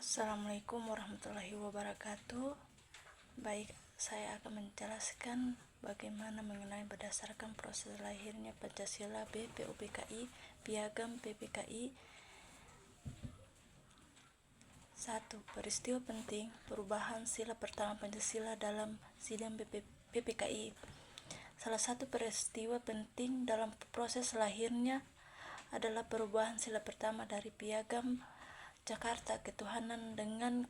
Assalamualaikum warahmatullahi wabarakatuh. Baik, saya akan menjelaskan bagaimana mengenai berdasarkan proses lahirnya Pancasila BPUPKI, Piagam PPKI. 1. Peristiwa penting perubahan sila pertama Pancasila dalam sidang PPKI. Salah satu peristiwa penting dalam proses lahirnya adalah perubahan sila pertama dari Piagam Jakarta Ketuhanan dengan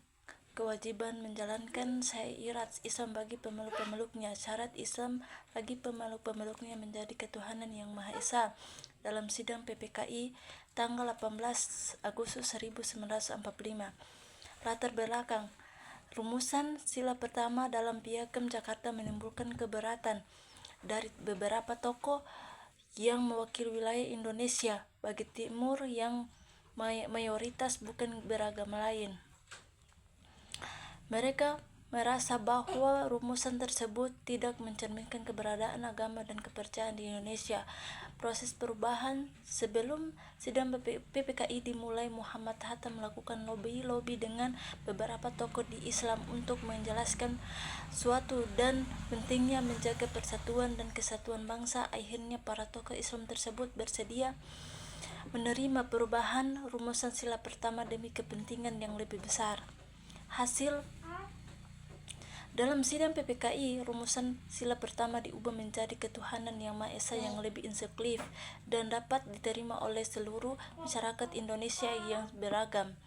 kewajiban menjalankan syariat Islam bagi pemeluk-pemeluknya. Syarat Islam bagi pemeluk-pemeluknya menjadi ketuhanan yang Maha Esa. Dalam sidang PPKI tanggal 18 Agustus 1945. Latar belakang rumusan sila pertama dalam Piagam Jakarta menimbulkan keberatan dari beberapa tokoh yang mewakili wilayah Indonesia bagi timur yang mayoritas bukan beragama lain. Mereka merasa bahwa rumusan tersebut tidak mencerminkan keberadaan agama dan kepercayaan di Indonesia. Proses perubahan sebelum sidang PPKI dimulai, Muhammad Hatta melakukan lobby dengan beberapa tokoh di Islam untuk menjelaskan suatu dan pentingnya menjaga persatuan dan kesatuan bangsa. Akhirnya para tokoh Islam tersebut bersedia menerima perubahan rumusan sila pertama demi kepentingan yang lebih besar. Hasil dalam sidang PPKI, rumusan sila pertama diubah menjadi ketuhanan yang Maha Esa yang lebih inklusif dan dapat diterima oleh seluruh masyarakat Indonesia yang beragam.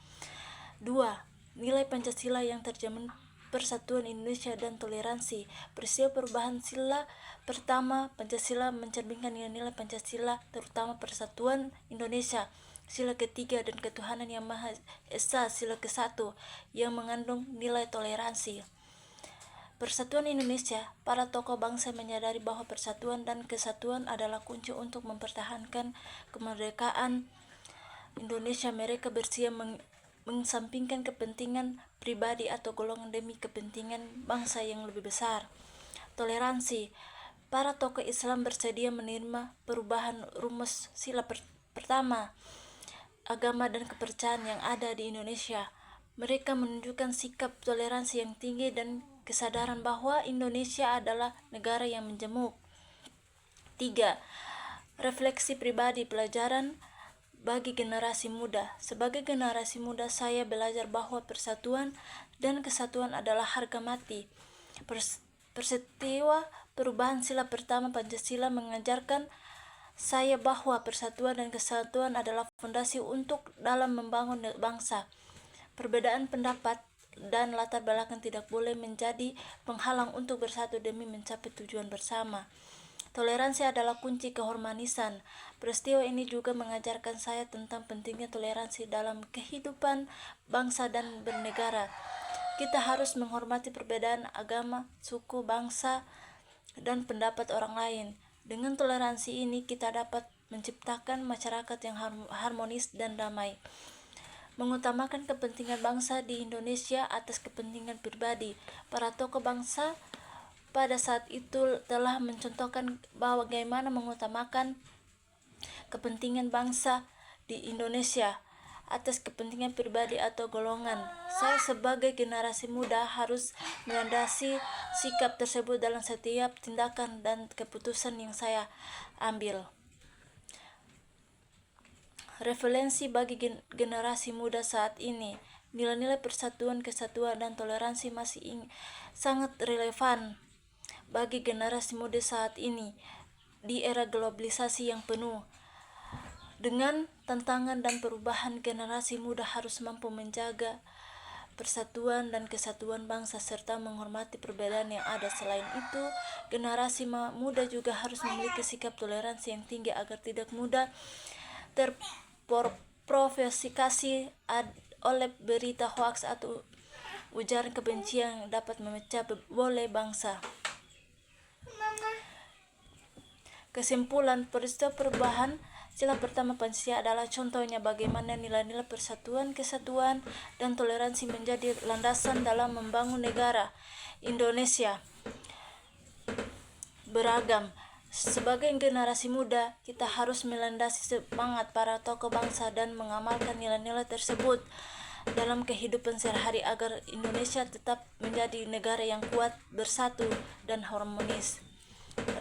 2. Nilai Pancasila yang terjamin persatuan Indonesia dan toleransi. Peristiwa perubahan sila pertama Pancasila mencerminkan nilai-nilai Pancasila, terutama persatuan Indonesia, sila ketiga, dan ketuhanan yang Maha Esa, sila ke-1, yang mengandung nilai toleransi. Persatuan Indonesia. Para tokoh bangsa menyadari bahwa persatuan dan kesatuan adalah kunci untuk mempertahankan kemerdekaan Indonesia. Mereka bersedia mengesampingkan kepentingan pribadi atau golongan demi kepentingan bangsa yang lebih besar. Toleransi. Para tokoh Islam bersedia menerima perubahan rumus sila pertama agama dan kepercayaan yang ada di Indonesia. Mereka menunjukkan sikap toleransi yang tinggi dan kesadaran bahwa Indonesia adalah negara yang menjemuk. 3. Refleksi pribadi, pelajaran bagi generasi muda. Sebagai generasi muda, saya belajar bahwa persatuan dan kesatuan adalah harga mati. Peristiwa perubahan sila pertama Pancasila mengajarkan saya bahwa persatuan dan kesatuan adalah fondasi untuk dalam membangun bangsa. Perbedaan pendapat dan latar belakang tidak boleh menjadi penghalang untuk bersatu demi mencapai tujuan bersama. Toleransi adalah kunci kehumanisan. Peristiwa ini juga mengajarkan saya tentang pentingnya toleransi dalam kehidupan bangsa dan bernegara. Kita harus menghormati perbedaan agama, suku, bangsa, dan pendapat orang lain. Dengan toleransi ini kita dapat menciptakan masyarakat yang harmonis dan damai. Mengutamakan kepentingan bangsa di Indonesia atas kepentingan pribadi. Para tokoh bangsa pada saat itu telah mencontohkan bahwa bagaimana mengutamakan kepentingan bangsa di Indonesia atas kepentingan pribadi atau golongan. Saya sebagai generasi muda harus melandasi sikap tersebut dalam setiap tindakan dan keputusan yang saya ambil. Referensi bagi generasi muda saat ini. Nilai-nilai persatuan, kesatuan, dan toleransi masih sangat relevan bagi generasi muda saat ini di era globalisasi yang penuh dengan tantangan dan perubahan. Generasi muda harus mampu menjaga persatuan dan kesatuan bangsa serta menghormati perbedaan yang ada. Selain itu, generasi muda juga harus memiliki sikap toleransi yang tinggi agar tidak mudah terprovokasi oleh berita hoaks atau ujaran kebencian yang dapat memecah belah bangsa. Kesimpulan, peristiwa perubahan sila pertama Pancasila adalah contohnya bagaimana nilai-nilai persatuan, kesatuan, dan toleransi menjadi landasan dalam membangun negara Indonesia beragam. Sebagai generasi muda, kita harus melandasi semangat para tokoh bangsa dan mengamalkan nilai-nilai tersebut dalam kehidupan sehari-hari agar Indonesia tetap menjadi negara yang kuat, bersatu, dan harmonis.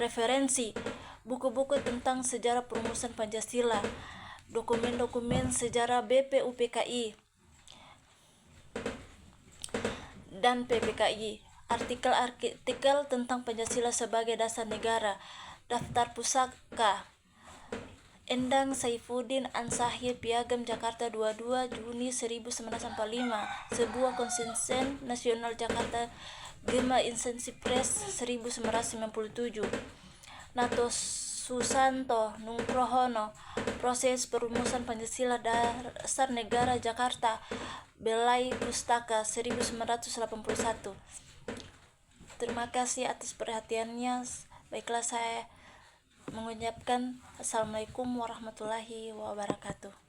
Referensi: buku-buku tentang sejarah perumusan Pancasila, dokumen-dokumen sejarah BPUPKI dan PPKI, artikel-artikel tentang Pancasila sebagai dasar negara, daftar pusaka Endang Saifuddin Ansahir, Piagam Jakarta 22 Juni 1945, sebuah konsensus nasional Jakarta, Gema Insensi Press 1997. Nato Susanto Nugrohono, Proses Perumusan Pancasila Dasar Negara Jakarta, Belai Pustaka 1981. Terima kasih atas perhatiannya. Baiklah, saya mengucapkan Assalamualaikum warahmatullahi wabarakatuh.